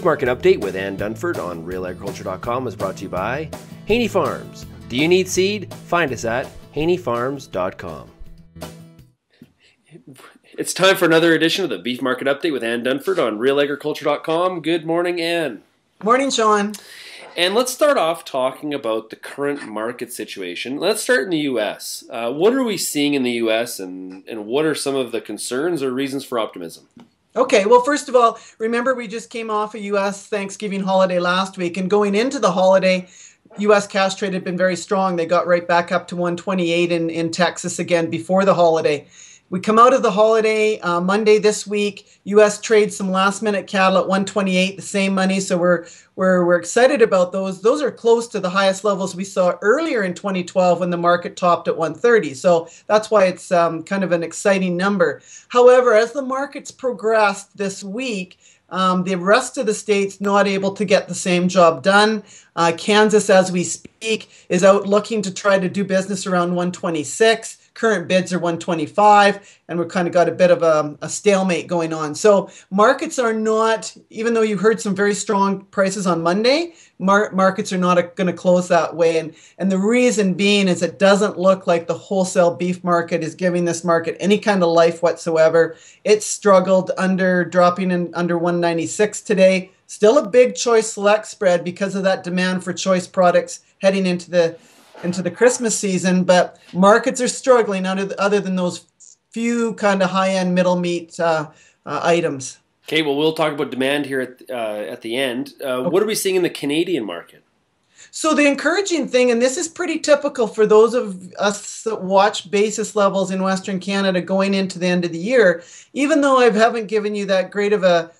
Market Update with Ann Dunford on realagriculture.com is brought to you by Haney Farms. Do you need seed? Find us at haneyfarms.com. It's time for another edition of the Beef Market Update with Ann Dunford on realagriculture.com. Good morning, Ann. Morning, Sean. And let's start off talking about the current market situation. Let's start in the U.S. What are we seeing in the U.S. and what are some of the concerns or reasons for optimism? Okay, well, first of all, remember we just came off a U.S. Thanksgiving holiday last week, and going into the holiday, U.S. cash trade had been very strong. They got right back up to 128 in Texas again before the holiday. We come out of the holiday Monday this week. U.S. trades some last-minute cattle at 128, the same money. So we're excited about those. Those are close to the highest levels we saw earlier in 2012 when the market topped at 130. So that's why it's kind of an exciting number. However, as the markets progressed this week, the rest of the states not able to get the same job done. Kansas, as we speak, is out looking to try to do business around 126. Current bids are 125, and we've kind of got a bit of a stalemate going on. So markets are not, even though you heard some very strong prices on Monday, markets are not going to close that way. And the reason being is it doesn't look like the wholesale beef market is giving this market any kind of life whatsoever. It's struggled dropping in under 196 today. Still a big choice select spread because of that demand for choice products heading into the Christmas season, but markets are struggling other than those few kind of high-end middle meat items. Okay, well, we'll talk about demand here at the end. What are we seeing in the Canadian market? So the encouraging thing, and this is pretty typical for those of us that watch basis levels in Western Canada going into the end of the year, even though I haven't given you that great of a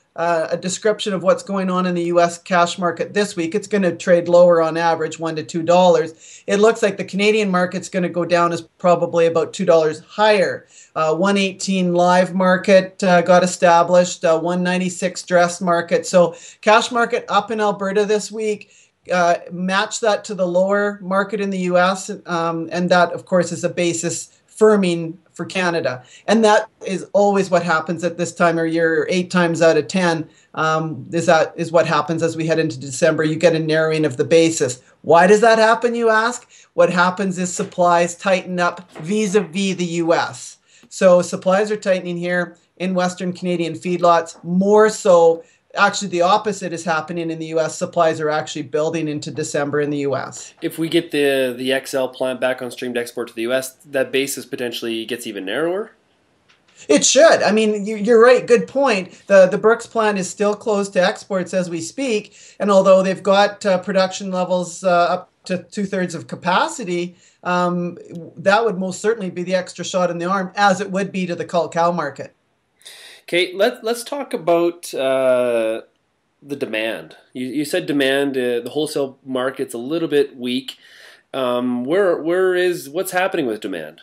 description of what's going on in the U.S. cash market this week. It's going to trade lower on average, $1 to $2. It looks like the Canadian market's going to go down as probably about $2 higher. 118 live market got established, 196 dress market. So cash market up in Alberta this week. Match that to the lower market in the U.S. And that, of course, is a basis firming for Canada. And that is always what happens at this time of year. 8 times out of 10 is what happens as we head into December. You get a narrowing of the basis. Why does that happen, you ask? What happens is supplies tighten up vis-a-vis the U.S. So supplies are tightening here in Western Canadian feedlots, more so. Actually, the opposite is happening in the U.S. Supplies are actually building into December in the U.S. If we get the XL plant back on stream to export to the U.S., that basis potentially gets even narrower? It should. I mean, you're right. Good point. The Brooks plant is still closed to exports as we speak. And although they've got production levels up to 2/3 of capacity, that would most certainly be the extra shot in the arm, as it would be to the cull cow market. Okay, let's talk about the demand. You said demand, the wholesale market's a little bit weak. What's happening with demand?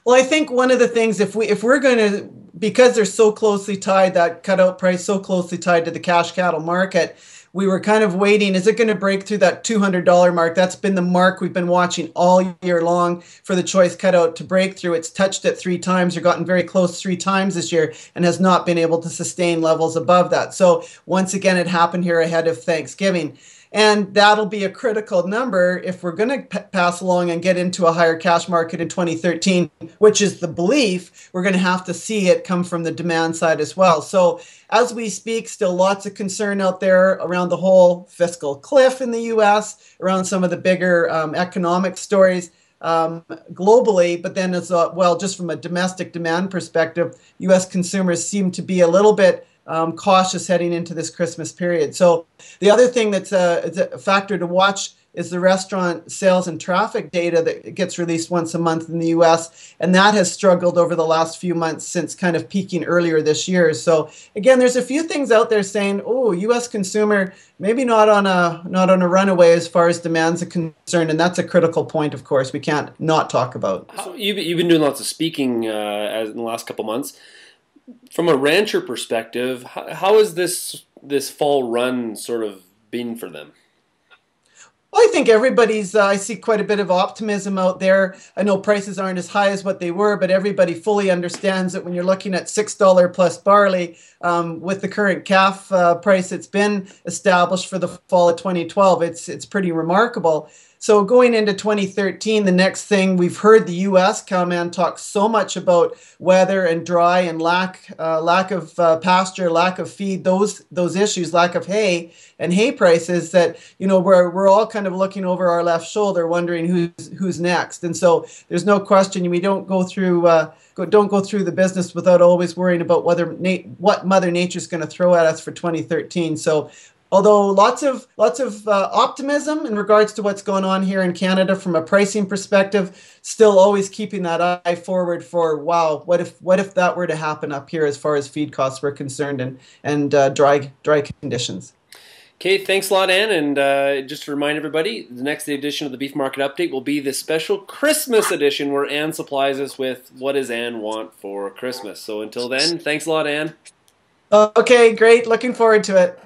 Well, I think one of the things, if we're going to, because they're so closely tied, that cutout price so closely tied to the cash cattle market, we were kind of waiting. Is it going to break through that $200 mark? That's been the mark we've been watching all year long for the choice cutout to break through. It's touched it 3 times or gotten very close 3 times this year and has not been able to sustain levels above that. So once again, it happened here ahead of Thanksgiving. And that'll be a critical number if we're going to pass along and get into a higher cash market in 2013, which is the belief. We're going to have to see it come from the demand side as well. So as we speak, still lots of concern out there around the whole fiscal cliff in the U.S., around some of the bigger economic stories globally, but then as well, just from a domestic demand perspective, U.S. consumers seem to be a little bit cautious heading into this Christmas period. So the other thing that's a factor to watch is the restaurant sales and traffic data that gets released once a month in the U.S., and that has struggled over the last few months since kind of peaking earlier this year. So again, there's a few things out there saying, oh, U.S. consumer maybe not on a runaway as far as demand's concerned, and that's a critical point, of course, we can't not talk about. You've been doing lots of speaking in the last couple months. From a rancher perspective, how has this fall run sort of been for them? Well, I think everybody's, I see quite a bit of optimism out there. I know prices aren't as high as what they were, but everybody fully understands that when you're looking at $6 plus barley, with the current calf price that's been established for the fall of 2012, it's pretty remarkable. So going into 2013, the next thing we've heard the U.S. cowman talk so much about weather and dry and lack of pasture, lack of feed, those issues, lack of hay and hay prices that we're all kind of looking over our left shoulder, wondering who's next. And so there's no question we don't go through the business without always worrying about what Mother Nature's going to throw at us for 2013. So although lots of optimism in regards to what's going on here in Canada from a pricing perspective, still always keeping that eye forward for, wow, what if that were to happen up here as far as feed costs were concerned, and dry conditions. Okay, thanks a lot, Ann. And just to remind everybody, the next edition of the Beef Market Update will be the special Christmas edition where Ann supplies us with what does Ann want for Christmas. So until then, thanks a lot, Ann. Okay, great. Looking forward to it.